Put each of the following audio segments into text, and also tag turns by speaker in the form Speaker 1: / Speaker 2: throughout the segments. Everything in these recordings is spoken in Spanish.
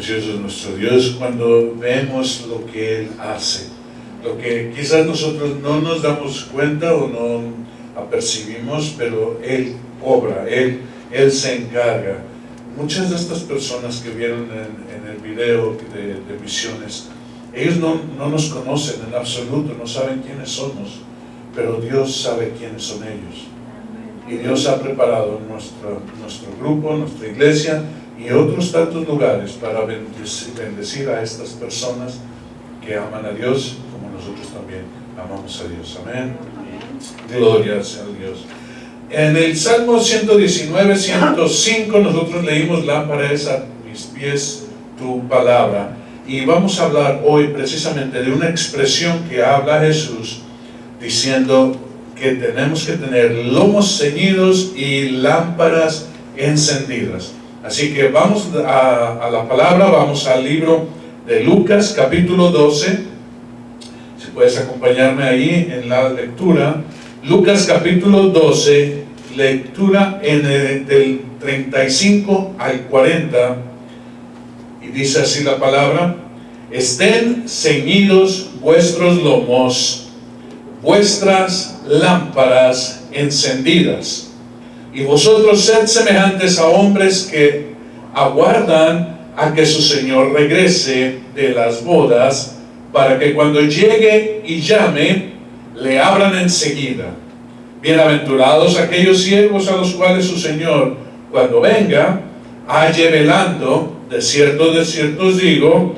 Speaker 1: precioso es nuestro Dios cuando vemos lo que Él hace, lo que quizás nosotros no nos damos cuenta o no apercibimos, pero Él obra, Él se encarga. Muchas de estas personas que vieron en el video de misiones, ellos no nos conocen en absoluto, no saben quiénes somos, pero Dios sabe quiénes son ellos. Y Dios ha preparado nuestro grupo, nuestra iglesia y otros tantos lugares para bendecir a estas personas que aman a Dios como nosotros también amamos a Dios. Amén. Gloria sea a Dios. En el Salmo 119, 105 nosotros leímos: lámpara es a mis pies tu palabra. Y vamos a hablar hoy precisamente de una expresión que habla Jesús diciendo que tenemos que tener lomos ceñidos y lámparas encendidas. Así que vamos a la palabra, vamos al libro de Lucas capítulo 12. Si puedes acompañarme ahí en la lectura. Lucas capítulo 12, lectura del 35 al 40, y dice así la palabra: estén ceñidos vuestros lomos, vuestras lámparas encendidas, y vosotros sed semejantes a hombres que aguardan a que su Señor regrese de las bodas, para que cuando llegue y llame, le abran enseguida. Bienaventurados aquellos siervos a los cuales su Señor, cuando venga, halle velando. De cierto os digo,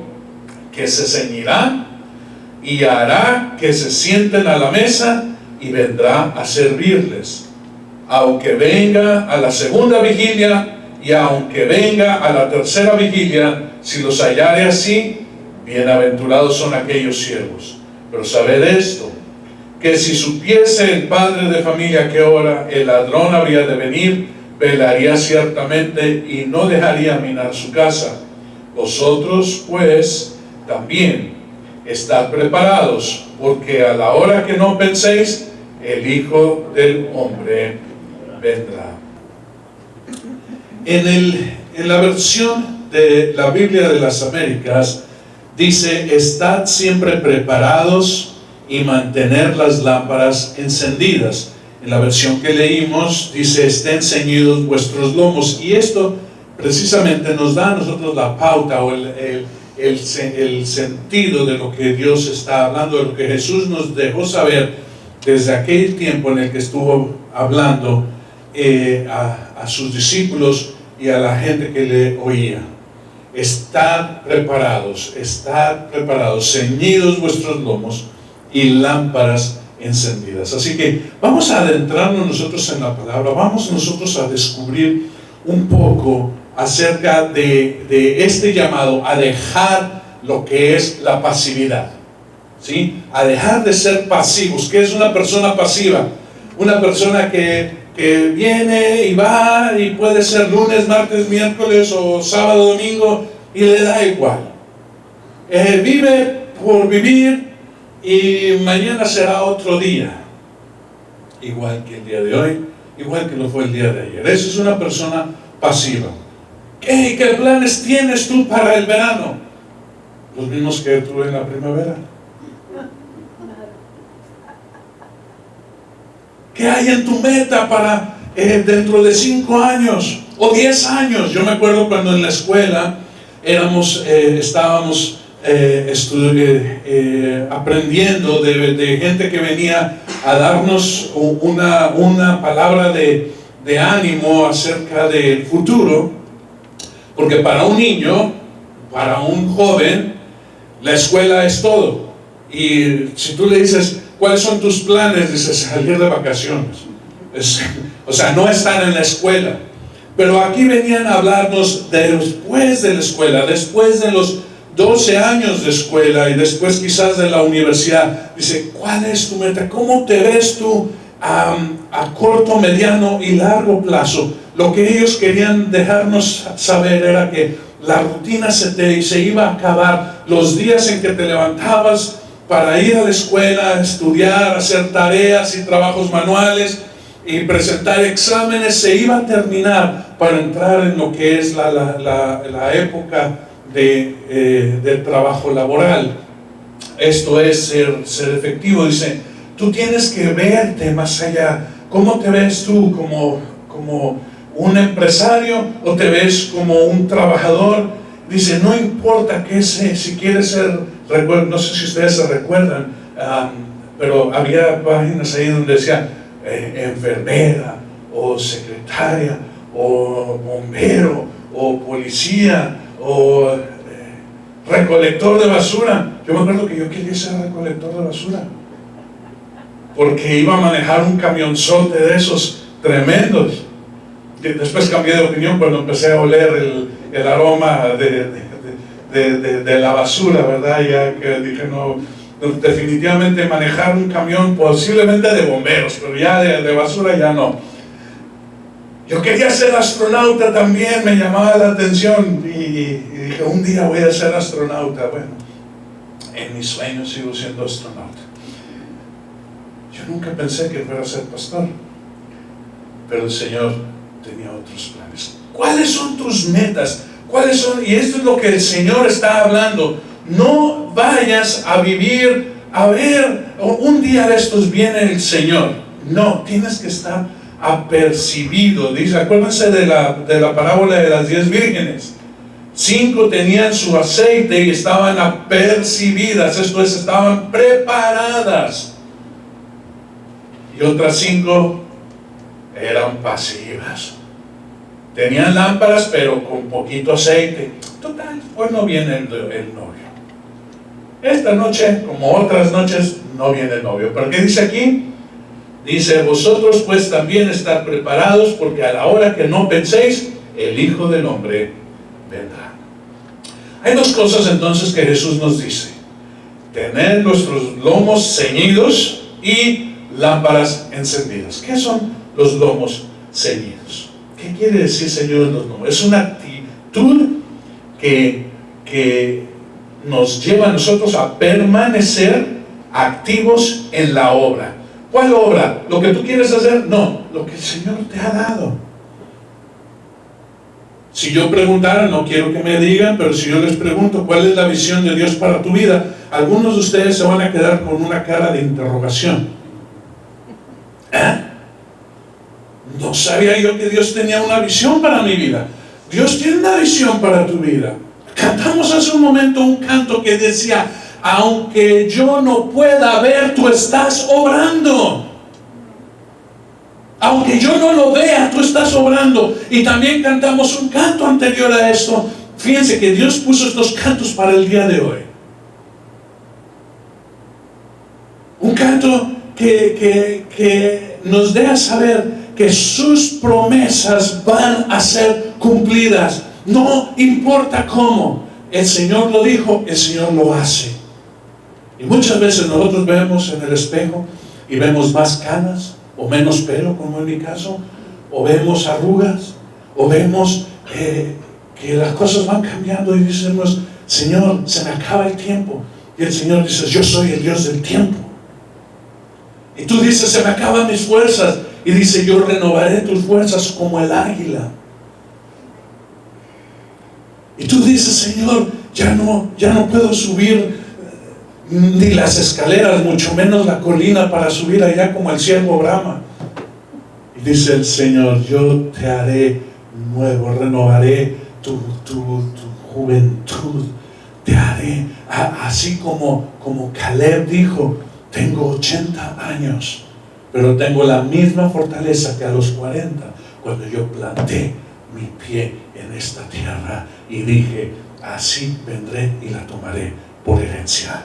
Speaker 1: que se ceñirá y hará que se sienten a la mesa y vendrá a servirles. Aunque venga a la segunda vigilia y aunque venga a la tercera vigilia, si los hallare así, bienaventurados son aquellos siervos. Pero sabed esto, que si supiese el padre de familia que hora el ladrón habría de venir, velaría ciertamente y no dejaría minar su casa. Vosotros pues también estad preparados, porque a la hora que no penséis, el Hijo del Hombre vendrá. En la versión de la Biblia de las Américas dice: estad siempre preparados y mantener las lámparas encendidas. En la versión que leímos dice: estén ceñidos vuestros lomos. Y esto precisamente nos da a nosotros la pauta o el sentido de lo que Dios está hablando, de lo que Jesús nos dejó saber desde aquel tiempo en el que estuvo hablando a sus discípulos y a la gente que le oía. Estad preparados, ceñidos vuestros lomos y lámparas encendidas. Así que vamos a adentrarnos nosotros en la palabra, vamos nosotros a descubrir un poco acerca de este llamado a dejar lo que es la pasividad, ¿sí? A dejar de ser pasivos. ¿Qué es una persona pasiva? Una persona que viene y va y puede ser lunes, martes, miércoles o sábado, domingo y le da igual. Vive por vivir y mañana será otro día, igual que el día de hoy, igual que lo fue el día de ayer. Esa es una persona pasiva. ¿Qué planes tienes tú para el verano? Los mismos que tuve en la primavera. ¿Qué hay en tu meta para dentro de 5 años o 10 años? Yo me acuerdo cuando en la escuela estábamos aprendiendo de gente que venía a darnos una palabra de ánimo acerca del futuro, porque para un niño, para un joven, la escuela es todo. Y si tú le dices: ¿cuáles son tus planes? Dice: salir de vacaciones. O sea, no estar en la escuela. Pero aquí venían a hablarnos después de la escuela, después de los 12 años de escuela y después quizás de la universidad. Dice: ¿cuál es tu meta? ¿Cómo te ves tú a corto, mediano y largo plazo? Lo que ellos querían dejarnos saber era que la rutina se iba a acabar. Los días en que te levantabas para ir a la escuela, estudiar, hacer tareas y trabajos manuales y presentar exámenes, se iba a terminar para entrar en lo que es la época del trabajo laboral. Esto es ser efectivo. Dice, tú tienes que verte más allá. ¿Cómo te ves tú? ¿Como un empresario o te ves como un trabajador? Dice, no importa qué sé, si quieres ser, no sé si ustedes se recuerdan, pero había páginas ahí donde decía enfermera o secretaria o bombero o policía o recolector de basura. Yo me acuerdo que yo quería ser recolector de basura porque iba a manejar un camionzote de esos tremendos. Después cambié de opinión cuando empecé a oler el aroma de la basura, ¿verdad? Ya que dije, no, definitivamente manejar un camión, posiblemente de bomberos, pero ya de basura ya no. Yo quería ser astronauta también, me llamaba la atención y dije, un día voy a ser astronauta. Bueno, en mis sueños sigo siendo astronauta. Yo nunca pensé que fuera a ser pastor, pero el Señor tenía otros planes. ¿Cuáles son tus metas? ¿Cuáles son? Y esto es lo que el Señor está hablando. No vayas a vivir, a ver, un día de estos viene el Señor. No, tienes que estar apercibido. Dice, acuérdense de la parábola de las 10 vírgenes. 5 tenían su aceite y estaban apercibidas, esto es, estaban preparadas. Y otras 5 eran pasivas. Tenían lámparas, pero con poquito aceite. Total, hoy no viene el novio. Esta noche, como otras noches, no viene el novio. ¿Pero qué dice aquí? Dice, vosotros pues también estar preparados, porque a la hora que no penséis, el Hijo del Hombre vendrá. Hay dos cosas entonces que Jesús nos dice: tener nuestros lomos ceñidos y lámparas encendidas. ¿Qué son los lomos ceñidos? ¿Qué quiere decir ceñidos los lomos? Es una actitud que nos lleva a nosotros a permanecer activos en la obra. ¿Cuál obra? ¿Lo que tú quieres hacer? No, lo que el Señor te ha dado. Si yo preguntara, no quiero que me digan, pero si yo les pregunto cuál es la visión de Dios para tu vida, algunos de ustedes se van a quedar con una cara de interrogación. No sabía yo que Dios tenía una visión para mi vida. Dios tiene una visión para tu vida. Cantamos hace un momento un canto que decía, aunque yo no pueda ver, tú estás obrando. Aunque yo no lo vea, tú estás obrando. Y también cantamos un canto anterior a esto. Fíjense que Dios puso estos cantos para el día de hoy. Un canto que nos deja saber que sus promesas van a ser cumplidas. No importa cómo. El Señor lo dijo, el Señor lo hace. Y muchas veces nosotros vemos en el espejo y vemos más canas o menos pelo, como en mi caso, o vemos arrugas, o vemos que las cosas van cambiando y decimos, Señor, se me acaba el tiempo. Y el Señor dice, yo soy el Dios del tiempo. Y tú dices, se me acaban mis fuerzas. Y dice, yo renovaré tus fuerzas como el águila. Y tú dices, Señor, ya no puedo subir ni las escaleras, mucho menos la colina para subir allá como el siervo Brahma. Y dice el Señor, yo te haré nuevo, renovaré tu juventud, te haré, así como Caleb dijo, tengo 80 años, pero tengo la misma fortaleza que a los 40, cuando yo planté mi pie en esta tierra y dije, así vendré y la tomaré por herencia.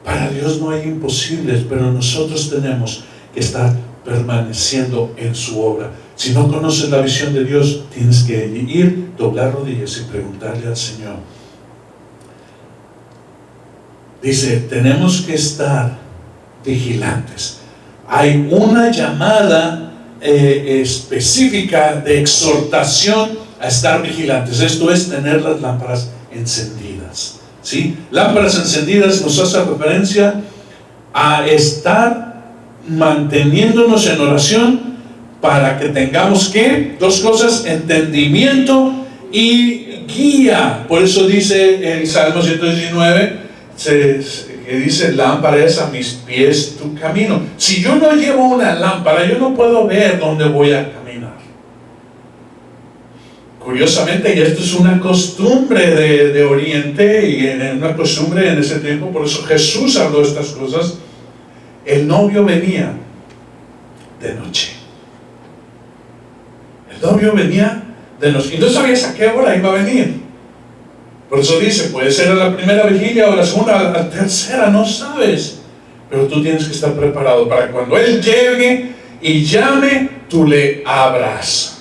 Speaker 1: Para Dios no hay imposibles, pero nosotros tenemos que estar permaneciendo en su obra. Si no conoces la visión de Dios, tienes que ir, doblar rodillas y preguntarle al Señor. Dice, tenemos que estar vigilantes. Hay una llamada específica de exhortación a estar vigilantes. Esto es tener las lámparas encendidas. ¿Sí? Lámparas encendidas nos hace referencia a estar manteniéndonos en oración para que tengamos, ¿qué? Dos cosas: entendimiento y guía. Por eso dice el Salmo 119, que dice: lámpara es a mis pies tu camino. Si yo no llevo una lámpara, yo no puedo ver dónde voy a caminar. Curiosamente, y esto es una costumbre de Oriente, y una costumbre en ese tiempo, por eso Jesús habló estas cosas. El novio venía de noche. El novio venía de noche. Y no sabías a qué hora iba a venir. Por eso dice, puede ser a la primera vigilia o a la segunda, a la tercera, no sabes. Pero tú tienes que estar preparado para cuando Él llegue y llame, tú le abras.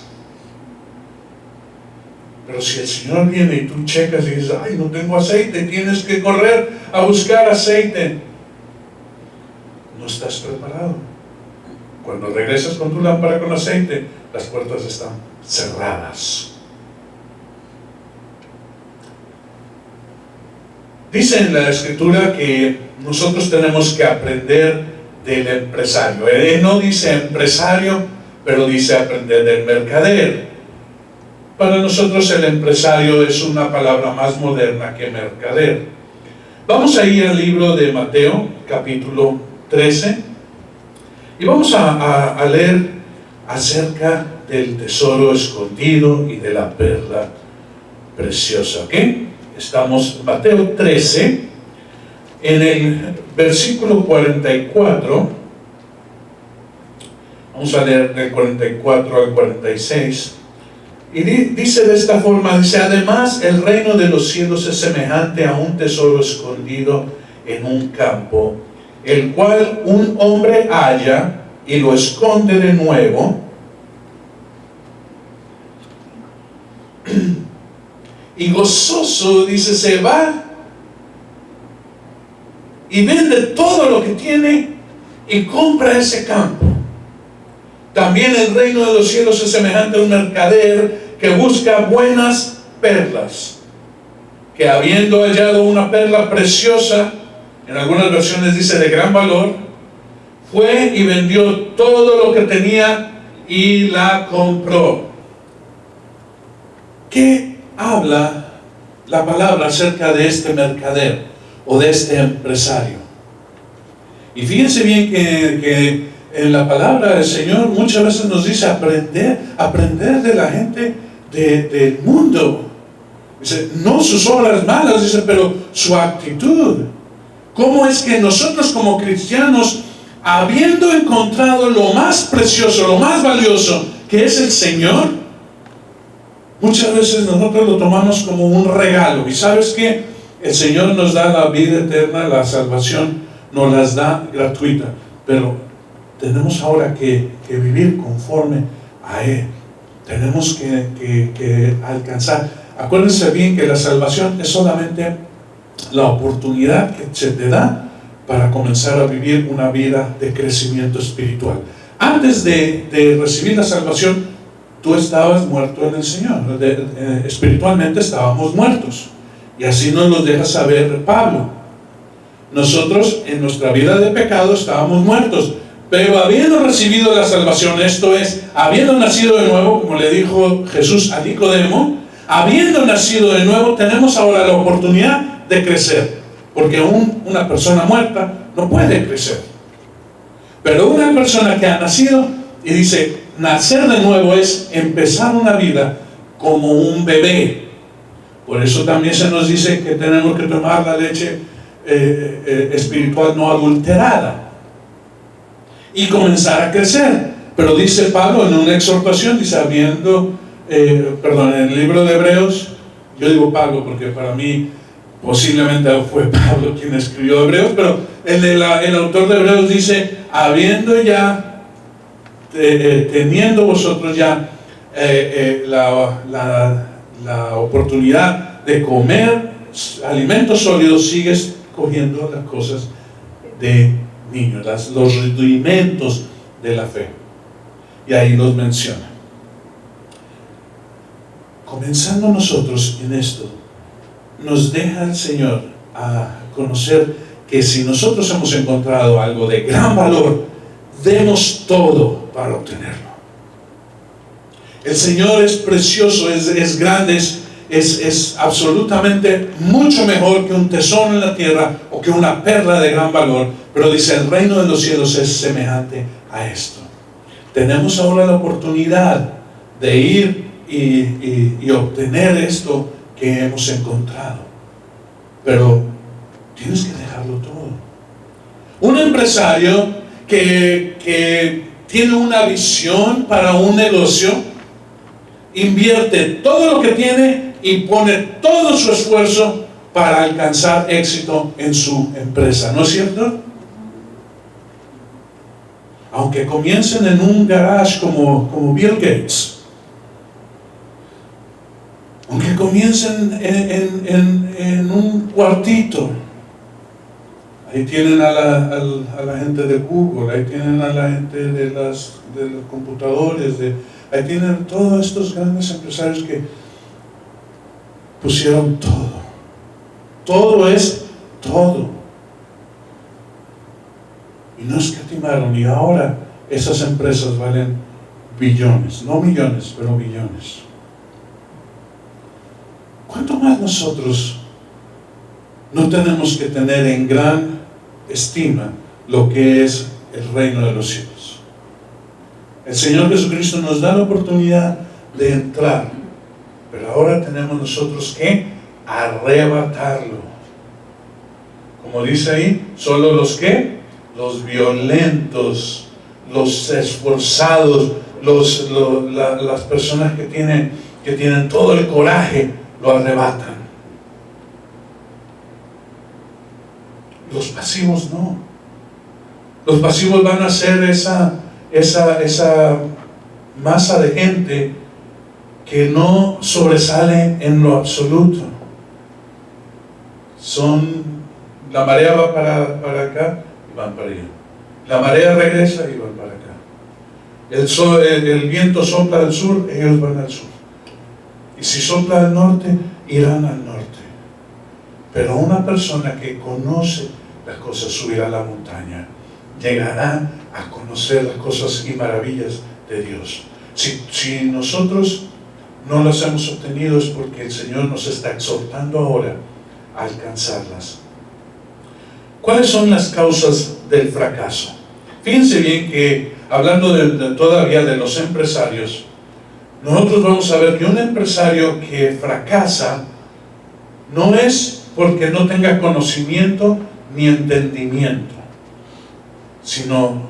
Speaker 1: Pero si el Señor viene y tú checas y dices: ay, no tengo aceite, tienes que correr a buscar aceite, no estás preparado. Cuando regresas con tu lámpara con aceite, las puertas están cerradas. Dice en la Escritura que nosotros tenemos que aprender del empresario. Él no dice empresario, pero dice aprender del mercader. Para nosotros el empresario es una palabra más moderna que mercader. Vamos a ir al libro de Mateo, capítulo 13, y vamos a leer acerca del tesoro escondido y de la perla preciosa. ¿Ok? Estamos en Mateo 13, en el versículo 44. Vamos a leer del 44 al 46. Y dice de esta forma, dice: además el reino de los cielos es semejante a un tesoro escondido en un campo, el cual un hombre halla y lo esconde de nuevo, y gozoso, dice, se va y vende todo lo que tiene y compra ese campo. También el reino de los cielos es semejante a un mercader que busca buenas perlas, que habiendo hallado una perla preciosa, en algunas versiones dice de gran valor, fue y vendió todo lo que tenía y la compró. ¿Qué habla la palabra acerca de este mercader o de este empresario? Y fíjense bien que en la palabra del Señor muchas veces nos dice aprender de la gente del mundo. Dice, no sus obras malas, dice, pero su actitud. ¿Cómo es que nosotros como cristianos, habiendo encontrado lo más precioso, lo más valioso, que es el Señor, muchas veces nosotros lo tomamos como un regalo? Y ¿sabes qué? El Señor nos da la vida eterna, la salvación, nos las da gratuita, pero tenemos ahora que vivir conforme a Él. Tenemos que alcanzar. Acuérdense bien que la salvación es solamente la oportunidad que se te da para comenzar a vivir una vida de crecimiento espiritual. Antes de recibir la salvación, tú estabas muerto en el Señor. Espiritualmente estábamos muertos. Y así nos lo deja saber Pablo. Nosotros en nuestra vida de pecado estábamos muertos, pero habiendo recibido la salvación, esto es, habiendo nacido de nuevo, como le dijo Jesús a Nicodemo, habiendo nacido de nuevo, tenemos ahora la oportunidad de crecer, porque aún una persona muerta no puede crecer. Pero una persona que ha nacido, y dice, nacer de nuevo es empezar una vida como un bebé. Por eso también se nos dice que tenemos que tomar la leche espiritual no adulterada y comenzar a crecer. Pero dice Pablo en una exhortación, dice, en el libro de Hebreos, yo digo Pablo porque para mí posiblemente fue Pablo quien escribió Hebreos, pero el autor de Hebreos dice, habiendo ya, teniendo vosotros ya la oportunidad de comer alimentos sólidos, sigues cogiendo las cosas de niños, los rudimentos de la fe. Y ahí los menciona. Comenzando nosotros en esto, nos deja el Señor a conocer que si nosotros hemos encontrado algo de gran valor, demos todo para obtenerlo. El Señor es precioso, es grande, es absolutamente mucho mejor que un tesoro en la tierra o que una perla de gran valor. Pero dice, el reino de los cielos es semejante a esto. Tenemos ahora la oportunidad de ir y obtener esto que hemos encontrado. Pero tienes que dejarlo todo. Un empresario que tiene una visión para un negocio, invierte todo lo que tiene y pone todo su esfuerzo para alcanzar éxito en su empresa, ¿no es cierto? Aunque comiencen en un garage como Bill Gates, aunque comiencen en un cuartito, ahí tienen a la gente de Google, ahí tienen a la gente de los computadores, ahí tienen todos estos grandes empresarios que pusieron todo. Todo es todo. Y no escatimaron. Y ahora esas empresas valen billones. No millones, pero billones. ¿Cuánto más nosotros no tenemos que tener en gran estima lo que es el reino de los cielos? El Señor Jesucristo nos da la oportunidad de entrar, pero ahora tenemos nosotros que arrebatarlo. Como dice ahí, solo los que, los violentos, los esforzados, las personas que tienen todo el coraje, lo arrebatan. Los pasivos no. Los pasivos van a ser esa masa de gente que no sobresale en lo absoluto. La marea va para acá y van para allá. La marea regresa y van para acá. El viento sopla del sur, ellos van al sur. Y si sopla del norte, irán al norte. Pero una persona que conoce las cosas subirá a la montaña, llegará a conocer las cosas y maravillas de Dios. Si nosotros no las hemos obtenido, es porque el Señor nos está exhortando ahora a alcanzarlas. ¿Cuáles son las causas del fracaso? Fíjense bien que, hablando todavía de los empresarios, nosotros vamos a ver que un empresario que fracasa no es porque no tenga conocimiento ni entendimiento, sino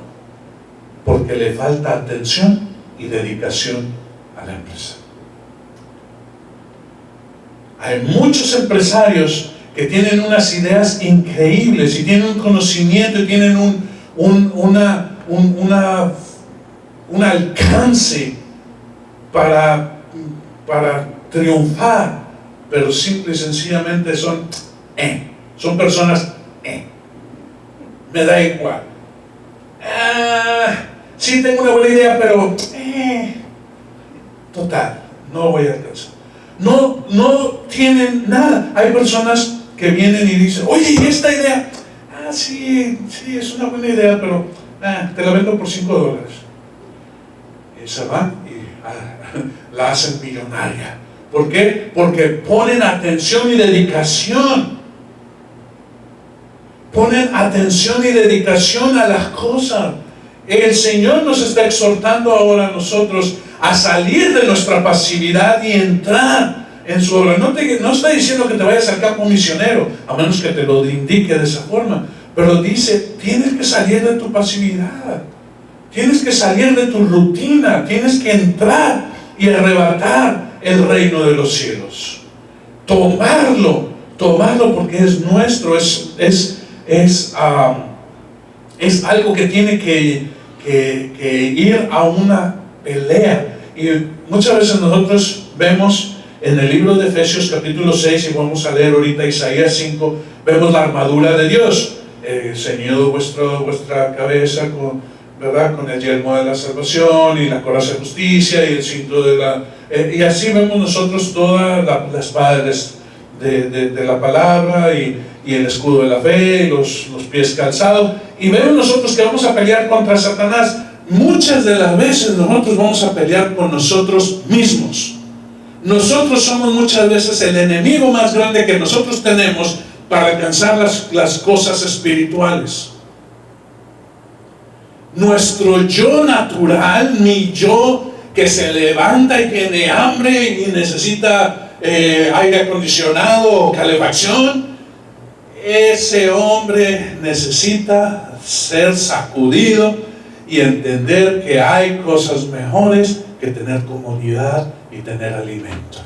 Speaker 1: porque le falta atención y dedicación a la empresa. Hay muchos empresarios que tienen unas ideas increíbles y tienen un conocimiento y tienen un alcance para triunfar, pero simple y sencillamente son personas me da igual. Sí tengo una buena idea, pero total, no voy a alcanzar. No tienen nada. Hay personas que vienen y dicen, oye, ¿y esta idea? Sí, es una buena idea, pero te la vendo por $5. Y se van y la hacen millonaria. ¿Por qué? Porque ponen atención y dedicación. Ponen atención y dedicación a las cosas. El Señor nos está exhortando ahora a nosotros a salir de nuestra pasividad y entrar en su obra. No está diciendo que te vayas al campo misionero, a menos que te lo indique de esa forma, pero dice, tienes que salir de tu pasividad, tienes que salir de tu rutina, tienes que entrar y arrebatar el reino de los cielos, tomarlo porque es nuestro, es algo que tiene que ir a una pelea. Y muchas veces nosotros vemos en el libro de Efesios capítulo 6, y vamos a leer ahorita Isaías 5, vemos la armadura de Dios, ceñido vuestra cabeza con el yelmo de la salvación y la coraza de justicia y el cinto y así vemos nosotros toda la espada de la palabra y el escudo de la fe y los pies calzados, y vemos nosotros que vamos a pelear contra Satanás. muchas de las veces nosotros vamos a pelear con nosotros mismos. Nosotros somos muchas veces el enemigo más grande que nosotros tenemos para alcanzar las cosas espirituales. Nuestro yo natural, mi yo que se levanta y tiene hambre y necesita aire acondicionado o calefacción, ese hombre necesita ser sacudido y entender que hay cosas mejores que tener comodidad y tener alimento.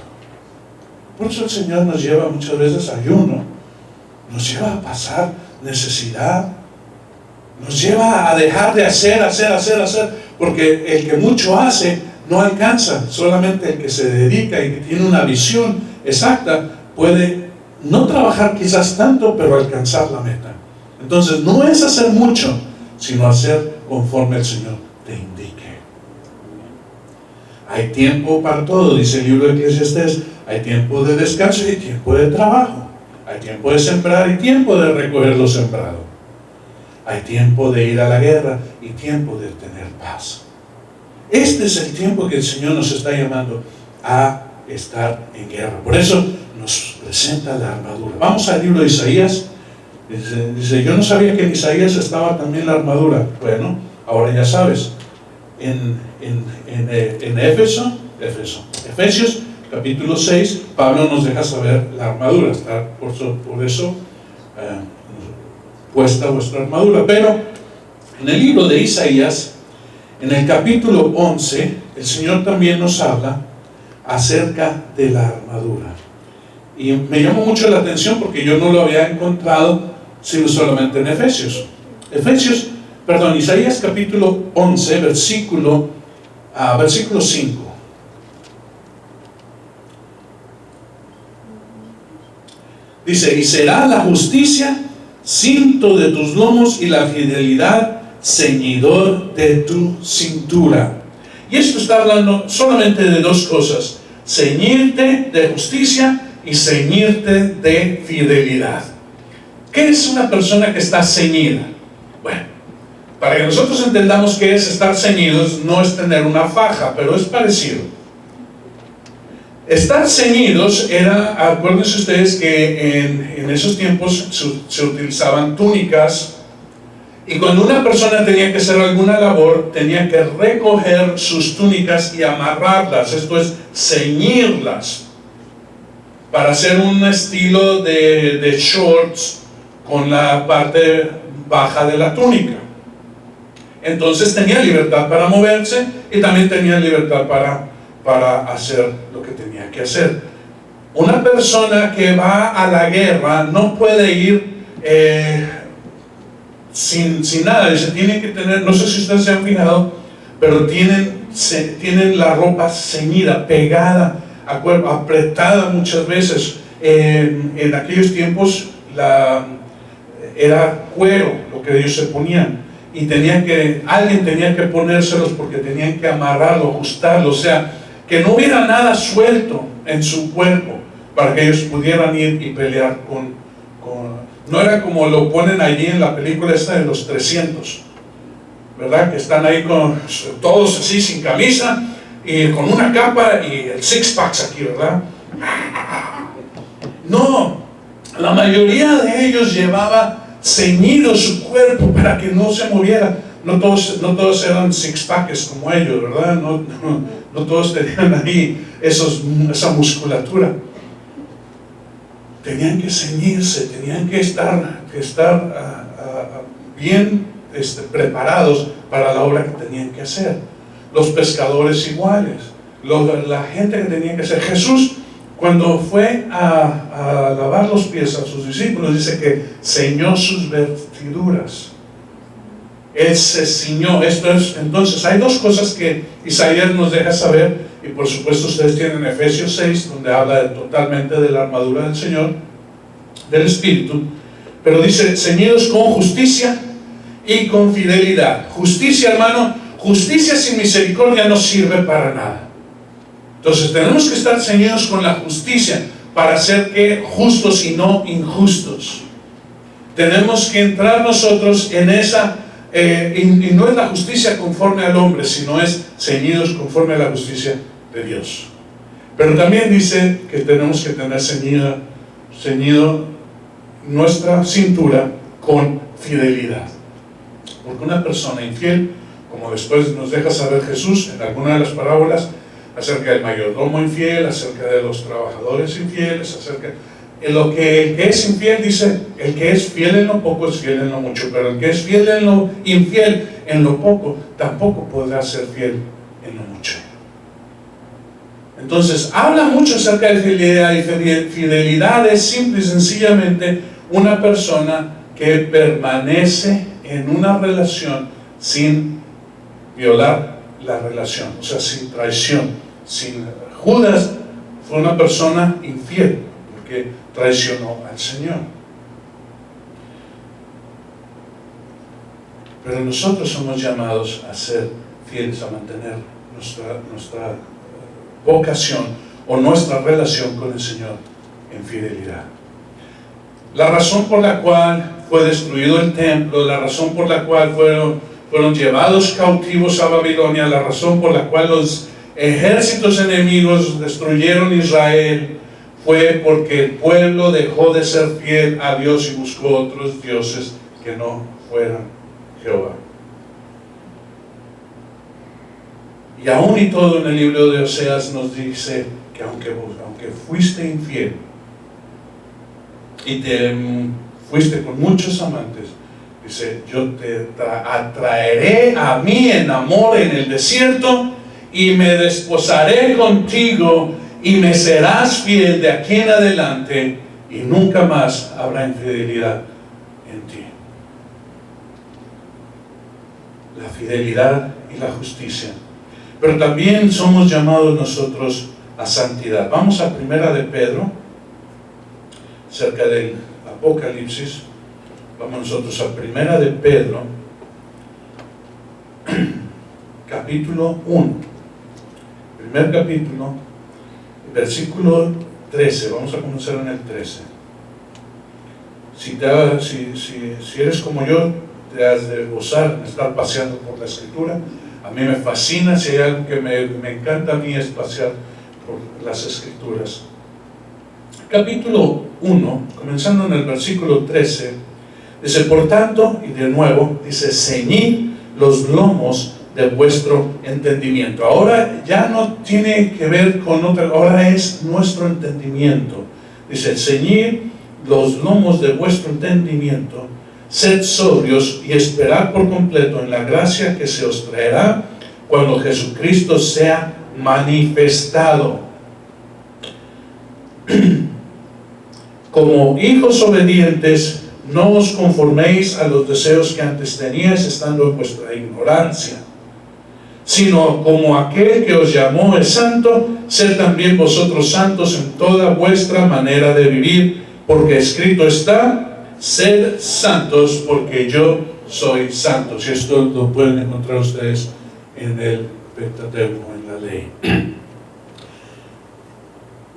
Speaker 1: Por eso el Señor nos lleva muchas veces a ayuno, nos lleva a pasar necesidad, nos lleva a dejar de hacer, porque el que mucho hace no alcanza. Solamente el que se dedica y que tiene una visión exacta puede no trabajar quizás tanto, pero alcanzar la meta. Entonces no es hacer mucho, sino hacer conforme el Señor te indique. Hay tiempo para todo, dice el libro de Eclesiastés. Hay tiempo de descanso y tiempo de trabajo. Hay tiempo de sembrar y tiempo de recoger lo sembrado. Hay tiempo de ir a la guerra y tiempo de tener paz. Este es el tiempo que el Señor nos está llamando a estar en guerra. Por eso nos presenta la armadura. Vamos al libro de Isaías. Dice, yo no sabía que en Isaías estaba también la armadura. Bueno, ahora ya sabes. En Efesios capítulo 6, Pablo nos deja saber la armadura. Está por eso puesta vuestra armadura. Pero en el libro de Isaías, en el capítulo 11, el Señor también nos habla acerca de la armadura. Y me llamó mucho la atención porque yo no lo había encontrado sino solamente en Isaías capítulo 11, versículo 5. Dice, y será la justicia cinto de tus lomos y la fidelidad ceñidor de tu cintura. Y esto está hablando solamente de dos cosas: ceñirte de justicia y ceñirte de fidelidad. ¿Qué es una persona que está ceñida? Bueno, para que nosotros entendamos qué es estar ceñidos, no es tener una faja, pero es parecido. Estar ceñidos era, acuérdense ustedes que en esos tiempos se utilizaban túnicas, y cuando una persona tenía que hacer alguna labor, tenía que recoger sus túnicas y amarrarlas, esto es, ceñirlas, para hacer un estilo de shorts con la parte baja de la túnica. Entonces tenía libertad para moverse y también tenía libertad para hacer lo que tenía que hacer. Una persona que va a la guerra no puede ir sin nada. Se tiene que tener, no sé si ustedes se han fijado, pero tienen la ropa ceñida, pegada a cuerpo, apretada muchas veces. En aquellos tiempos era cuero lo que ellos se ponían, y alguien tenía que ponérselos porque tenían que amarrarlo, ajustarlo, o sea, que no hubiera nada suelto en su cuerpo para que ellos pudieran ir y pelear no era como lo ponen allí en la película esta de los 300, ¿verdad? Que están ahí todos así sin camisa y con una capa y el six packs aquí, ¿verdad? No, la mayoría de ellos llevaba ceñido su cuerpo para que no se moviera. No todos eran six packs como ellos, ¿verdad? No todos tenían ahí esa musculatura. Tenían que ceñirse, tenían que estar bien preparados para la obra que tenían que hacer. Los pescadores iguales, la gente que tenía que hacer. Jesús, cuando fue a lavar los pies a sus discípulos, dice que ceñó sus vestiduras. Él se ciñó. Entonces hay dos cosas que Isaías nos deja saber, y por supuesto ustedes tienen Efesios 6, donde habla totalmente de la armadura del Señor, del Espíritu, pero dice, ceñidos con justicia y con fidelidad. Justicia, hermano, justicia sin misericordia no sirve para nada. Entonces tenemos que estar ceñidos con la justicia para ser justos y no injustos. Tenemos que entrar nosotros en esa y no es la justicia conforme al hombre, sino es ceñidos conforme a la justicia de Dios. Pero también dice que tenemos que tener ceñido nuestra cintura con fidelidad. Porque una persona infiel, como después nos deja saber Jesús en alguna de las parábolas, acerca del mayordomo infiel, acerca de los trabajadores infieles, acerca de el que es infiel, dice, el que es fiel en lo poco es fiel en lo mucho, pero el que es fiel en lo infiel en lo poco, tampoco podrá ser fiel en lo mucho. Entonces, habla mucho acerca de fidelidad, y fidelidad es simple y sencillamente una persona que permanece en una relación sin violar la relación, o sea, sin traición. Judas fue una persona infiel porque traicionó al Señor. Pero nosotros somos llamados a ser fieles, a mantener nuestra vocación o nuestra relación con el Señor en fidelidad. La razón por la cual fue destruido el templo, la razón por la cual fueron llevados cautivos a Babilonia, la razón por la cual los ejércitos enemigos destruyeron Israel, fue porque el pueblo dejó de ser fiel a Dios y buscó otros dioses que no fueran Jehová. Y aún y todo en el libro de Oseas nos dice que aunque fuiste infiel y te fuiste con muchos amantes, dice, yo te atraeré a mí en amor en el desierto y me desposaré contigo y me serás fiel de aquí en adelante y nunca más habrá infidelidad en ti. La fidelidad y la justicia. Pero también somos llamados nosotros a santidad. Vamos a Primera de Pedro, cerca del Apocalipsis. Vamos nosotros a Primera de Pedro, capítulo 1. Primer capítulo, versículo 13. Vamos a comenzar en el 13. Si eres como yo, te has de gozar en estar paseando por la Escritura. A mí me fascina, si hay algo que me encanta a mí es pasear por las Escrituras. Capítulo 1, comenzando en el versículo 13, dice, por tanto, y de nuevo, dice, ceñid los lomos de vuestro entendimiento. Ahora ya no tiene que ver con otra, ahora es nuestro entendimiento. Dice, ceñid los lomos de vuestro entendimiento, sed sobrios y esperad por completo en la gracia que se os traerá cuando Jesucristo sea manifestado. Como hijos obedientes, no os conforméis a los deseos que antes teníais estando en vuestra ignorancia, sino como aquel que os llamó es santo, sed también vosotros santos en toda vuestra manera de vivir, porque escrito está, sed santos porque yo soy santo. Y esto lo pueden encontrar ustedes en el Pentateuco, en la ley.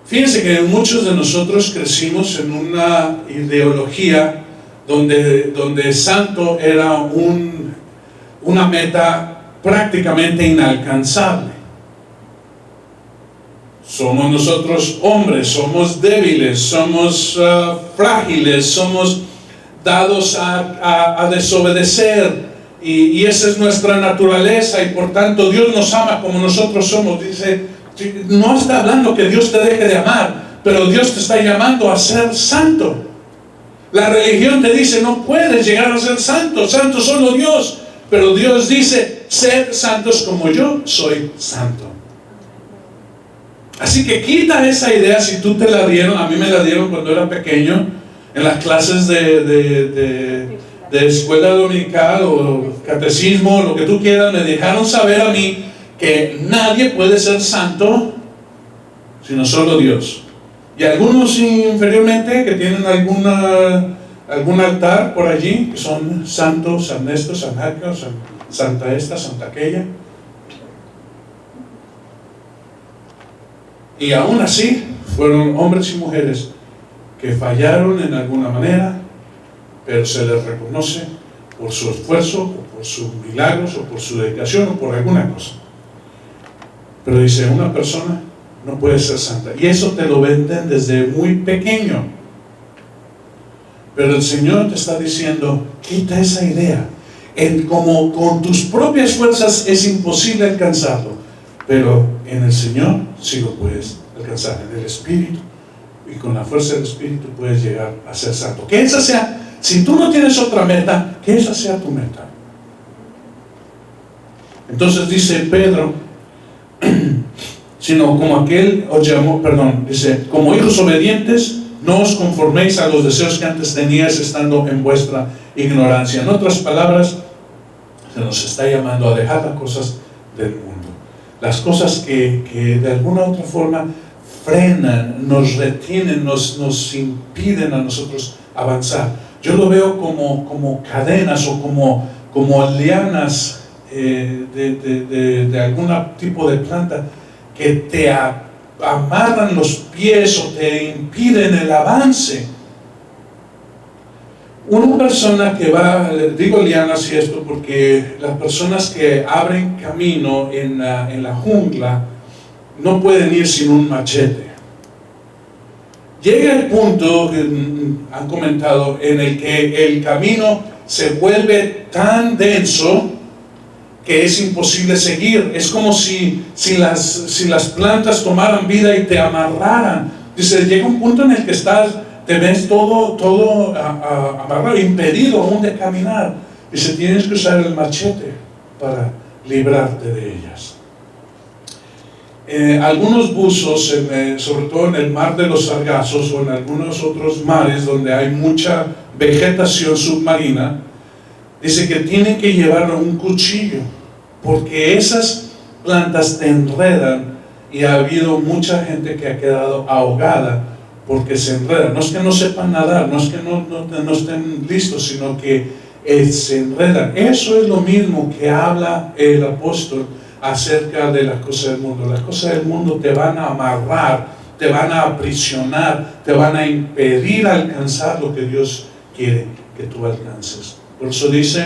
Speaker 1: Fíjense que muchos de nosotros crecimos en una ideología donde santo era una meta prácticamente inalcanzable. Somos nosotros hombres, somos débiles, somos frágiles, somos dados a desobedecer, y esa es nuestra naturaleza, y por tanto Dios nos ama como nosotros somos. Dice, no está hablando que Dios te deje de amar, pero Dios te está llamando a ser santo. La religión te dice, no puedes llegar a ser santo, santo solo Dios, pero Dios dice, sed santos como yo soy santo. Así que quita esa idea. Si tú te la dieron, a mí me la dieron cuando era pequeño, en las clases de escuela dominical o catecismo, lo que tú quieras, me dejaron saber a mí que nadie puede ser santo sino solo Dios. Y algunos inferiormente que tienen algún altar por allí, que son santos, San Néstor, San Jaco, Santa esta, Santa aquella. Y aún así fueron hombres y mujeres que fallaron en alguna manera, pero se les reconoce por su esfuerzo o por
Speaker 2: por sus milagros o por su dedicación o por alguna cosa. Pero dice, una persona no puede ser santa. Y eso te lo venden desde muy pequeño. Pero el Señor te está diciendo, quita esa idea. Como con tus propias fuerzas es imposible alcanzarlo, pero en el Señor sí lo puedes alcanzar, en el Espíritu, y con la fuerza del Espíritu puedes llegar a ser santo. Que esa sea, si tú no tienes otra meta, que esa sea tu meta. Entonces dice Pedro, sino como aquel os llamó, dice, como hijos obedientes, no os conforméis a los deseos que antes teníais estando en vuestra ignorancia. En otras palabras, se nos está llamando a dejar las cosas del mundo, las cosas que de alguna u otra forma frenan, nos retienen, nos impiden a nosotros avanzar. Yo lo veo como cadenas o como lianas de algún tipo de planta que te amarran los pies o te impiden el avance. Una persona que va, le digo lianas y esto porque las personas que abren camino en la jungla no pueden ir sin un machete. Llega el punto que han comentado en el que el camino se vuelve tan denso que es imposible seguir. Es como si las plantas tomaran vida y te amarraran. Dice, llega un punto en el que te ves todo amarrado, impedido aún de caminar. Dice, tienes que usar el machete para librarte de ellas. Algunos buzos, sobre todo en el mar de los Sargazos o en algunos otros mares donde hay mucha vegetación submarina, dice que tienen que llevar un cuchillo porque esas plantas te enredan, y ha habido mucha gente que ha quedado ahogada porque se enredan. No es que no sepan nadar, no es que no estén listos, sino que se enredan. Eso es lo mismo que habla el apóstol acerca de las cosas del mundo. Las cosas del mundo te van a amarrar, te van a aprisionar, te van a impedir alcanzar lo que Dios quiere que tú alcances. Por eso dice,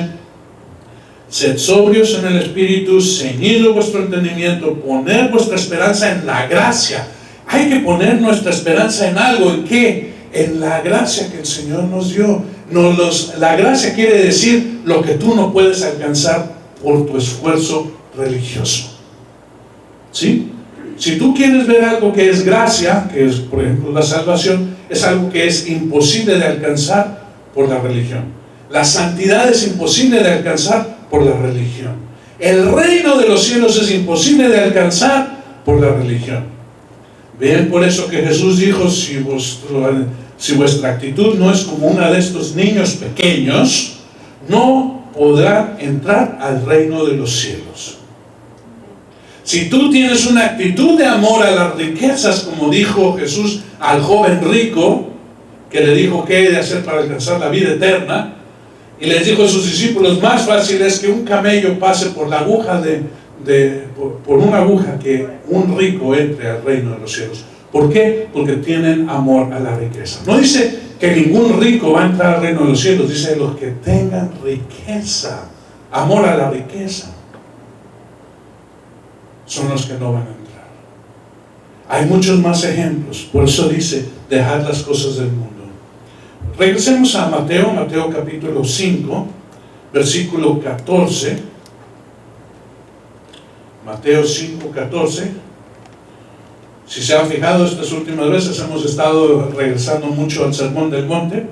Speaker 2: sed sobrios en el espíritu, ceñido vuestro entendimiento, poner vuestra esperanza en la gracia. Hay que poner nuestra esperanza en algo. ¿En qué? En la gracia que el Señor nos dio. La gracia quiere decir lo que tú no puedes alcanzar por tu esfuerzo religioso. ¿Sí? Si tú quieres ver algo que es gracia, que es por ejemplo la salvación, es algo que es imposible de alcanzar por la religión. La santidad es imposible de alcanzar por la religión. El reino de los cielos es imposible de alcanzar por la religión. Ven, por eso que Jesús dijo, si vuestra actitud no es como una de estos niños pequeños, no podrán entrar al reino de los cielos. Si tú tienes una actitud de amor a las riquezas, como dijo Jesús al joven rico, que le dijo qué he de hacer para alcanzar la vida eterna, y les dijo a sus discípulos, más fácil es que un camello pase por la aguja por una aguja que un rico entre al reino de los cielos. ¿Por qué? Porque tienen amor a la riqueza. No dice que ningún rico va a entrar al reino de los cielos, dice los que tengan riqueza, amor a la riqueza, son los que no van a entrar. Hay muchos más ejemplos. Por eso dice, dejad las cosas del mundo. Regresemos a Mateo capítulo 5, versículo 14. Mateo 5, 14. Si se han fijado, estas últimas veces hemos estado regresando mucho al Sermón del Monte.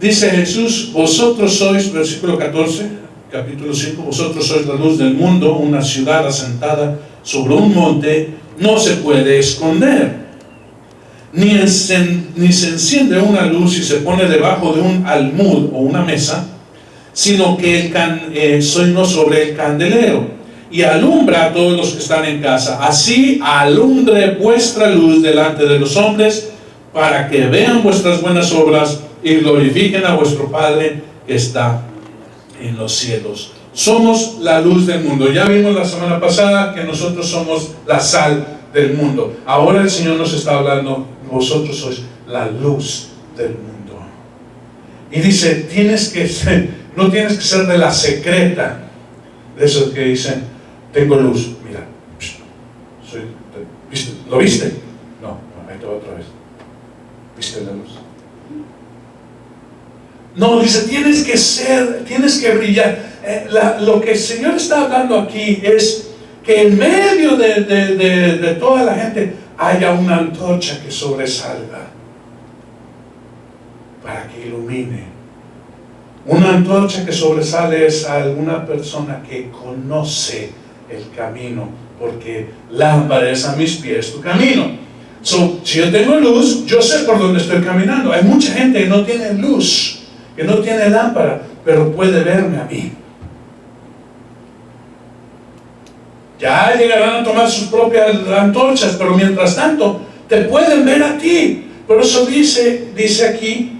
Speaker 2: Dice Jesús, vosotros sois, versículo 14, capítulo 5, vosotros sois la luz del mundo. Una ciudad asentada sobre un monte no se puede esconder. Ni se enciende una luz y se pone debajo de un almud o una mesa, sino que no sobre el candelero, y alumbra a todos los que están en casa. Así alumbre vuestra luz delante de los hombres, para que vean vuestras buenas obras y glorifiquen a vuestro Padre que está en los cielos. Somos la luz del mundo. Ya vimos la semana pasada que nosotros somos la sal del mundo. Ahora el Señor nos está hablando, vosotros sois la luz del mundo. Y dice, tienes que No tienes que ser de la secreta, de esos que dicen, tengo luz, mira, ¿viste? ¿Lo viste? No, ahí te va otra vez. ¿Viste la luz? No, dice, tienes que brillar. Lo que el Señor está hablando aquí es que en medio de toda la gente haya una antorcha que sobresalga para que ilumine. Una antorcha que sobresale es a alguna persona que conoce el camino, porque lámpara es a mis pies tu camino. Si yo tengo luz, yo sé por dónde estoy caminando. Hay mucha gente que no tiene luz, que no tiene lámpara, pero puede verme a mí. Ya llegarán a tomar sus propias antorchas, pero mientras tanto te pueden ver a ti. Por eso dice aquí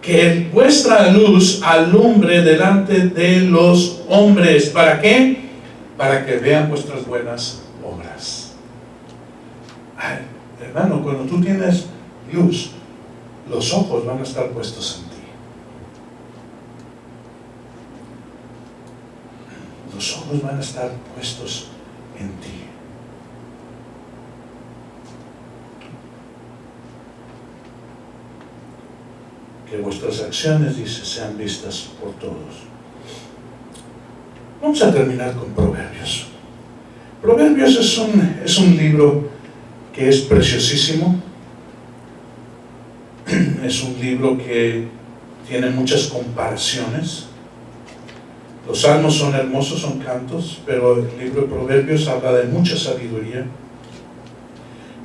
Speaker 2: que vuestra luz alumbre delante de los hombres. ¿Para qué? Para que vean vuestras buenas obras. Ay, hermano, cuando tú tienes luz, los ojos van a estar puestos en ti. Los ojos van a estar puestos en ti. Que vuestras acciones, dice, sean vistas por todos. Vamos a terminar con Proverbios. Proverbios es un libro que es preciosísimo. Es un libro que tiene muchas comparaciones. Los salmos son hermosos, son cantos, pero el libro de Proverbios habla de mucha sabiduría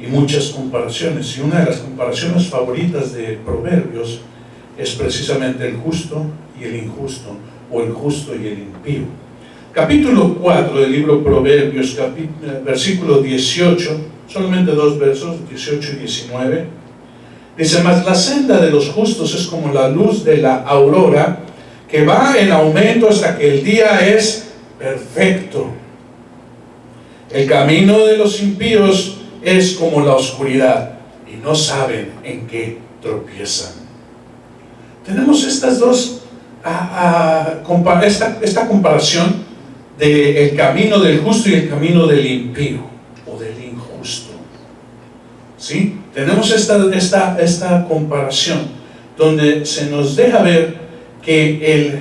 Speaker 2: y muchas comparaciones. Y una de las comparaciones favoritas de Proverbios es precisamente el justo y el injusto, o el justo y el impío. Capítulo 4 del libro Proverbios, versículo 18, solamente 2 versos, 18 y 19, dice: mas la senda de los justos es como la luz de la aurora, que va en aumento hasta que el día es perfecto. El camino de los impíos es como la oscuridad, y no saben en qué tropiezan. Tenemos estas dos, esta comparación del camino del justo y el camino del impío, o del injusto. ¿Sí? Tenemos esta comparación, donde se nos deja ver que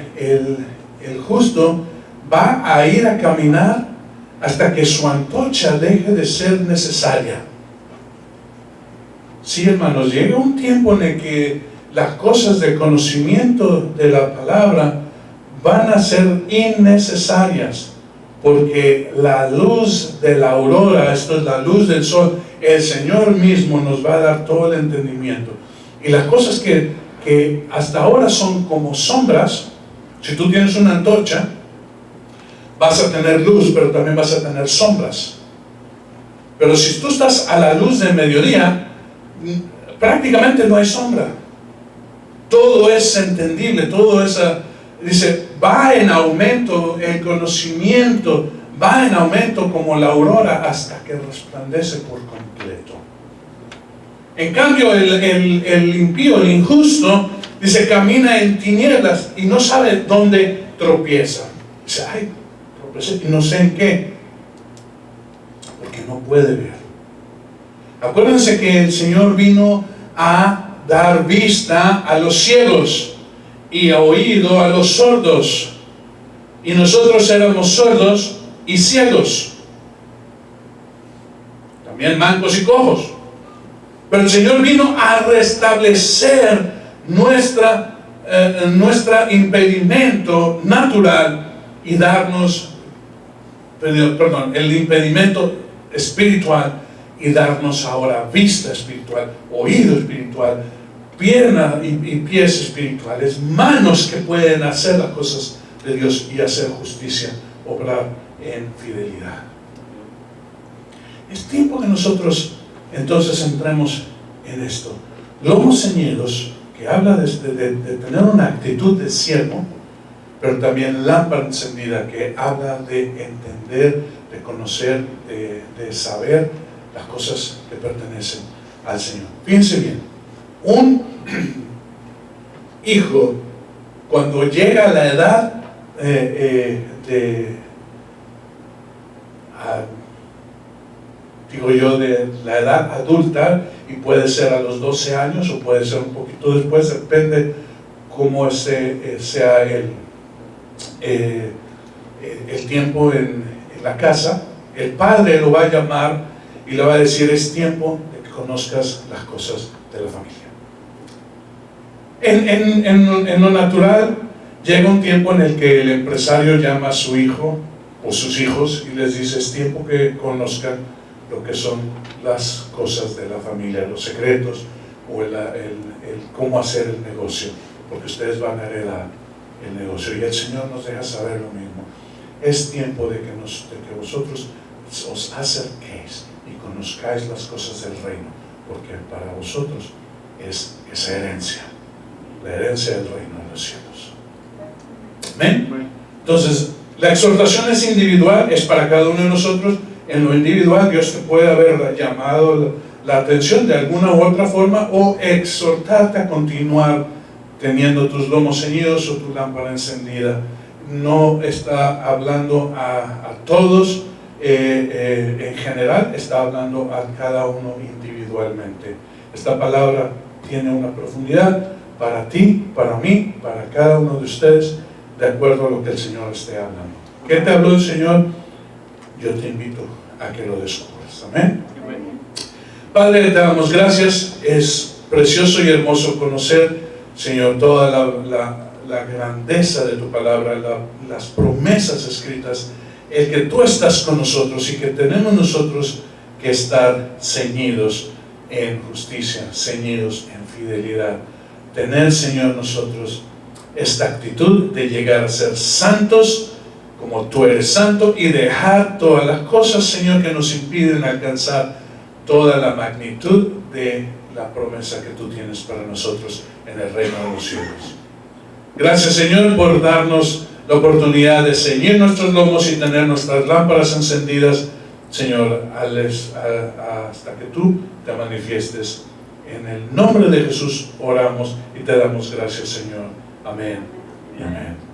Speaker 2: el justo va a ir a caminar hasta que su antorcha deje de ser necesaria. Sí, hermanos, llega un tiempo en el que las cosas de conocimiento de la palabra van a ser innecesarias, porque la luz de la aurora, esto es la luz del sol, el Señor mismo nos va a dar todo el entendimiento. Y las cosas que hasta ahora son como sombras, si tú tienes una antorcha, vas a tener luz, pero también vas a tener sombras. Pero si tú estás a la luz del mediodía, prácticamente no hay sombra. Todo es entendible, todo es, dice, va en aumento el conocimiento, va en aumento como la aurora hasta que resplandece por completo. En cambio, el impío, el injusto, dice, camina en tinieblas y no sabe dónde tropieza. Dice, ay, tropecé y no sé en qué, porque no puede ver. Acuérdense que el Señor vino a dar vista a los ciegos y a oído a los sordos, y nosotros éramos sordos y ciegos, también mancos y cojos, pero el Señor vino a restablecer nuestro impedimento natural y darnos, el impedimento espiritual, y darnos ahora vista espiritual, oído espiritual, pierna y pies espirituales, manos que pueden hacer las cosas de Dios y hacer justicia, obrar en fidelidad. Es tiempo que nosotros entonces entremos en esto. Lomos ceñidos, que habla de tener una actitud de siervo, pero también lámpara encendida, que habla de entender, de conocer, de saber las cosas que pertenecen al Señor. Fíjense bien, hijo, cuando llega a la edad de la edad adulta, y puede ser a los 12 años o puede ser un poquito después, depende cómo sea el tiempo en la casa, el padre lo va a llamar y le va a decir: es tiempo de que conozcas las cosas de la familia. En lo natural, llega un tiempo en el que el empresario llama a su hijo o sus hijos y les dice: es tiempo que conozcan lo que son las cosas de la familia, los secretos o el cómo hacer el negocio, porque ustedes van a heredar el negocio. Y el Señor nos deja saber lo mismo: es tiempo de que vosotros os acerquéis y conozcáis las cosas del reino, porque para vosotros es esa herencia, la herencia del reino de los cielos. ¿Amén? Entonces, la exhortación es individual, es para cada uno de nosotros. En lo individual, Dios te puede haber llamado la atención de alguna u otra forma, o exhortarte a continuar teniendo tus lomos ceñidos o tu lámpara encendida. No está hablando a todos en general, está hablando a cada uno individualmente. Esta palabra tiene una profundidad para ti, para mí, para cada uno de ustedes, de acuerdo a lo que el Señor esté hablando. ¿Qué te habló el Señor? Yo te invito a que lo descubras. Amén. Padre, te damos gracias. Es precioso y hermoso conocer, Señor, toda la grandeza de tu palabra, las promesas escritas, el que tú estás con nosotros y que tenemos nosotros que estar ceñidos en justicia, ceñidos en fidelidad. Tener, Señor, nosotros esta actitud de llegar a ser santos como tú eres santo, y dejar todas las cosas, Señor, que nos impiden alcanzar toda la magnitud de la promesa que tú tienes para nosotros en el reino de los cielos. Gracias, Señor, por darnos la oportunidad de ceñir nuestros lomos y tener nuestras lámparas encendidas, Señor, hasta que tú te manifiestes. En el nombre de Jesús oramos y te damos gracias, Señor. Amén y amén.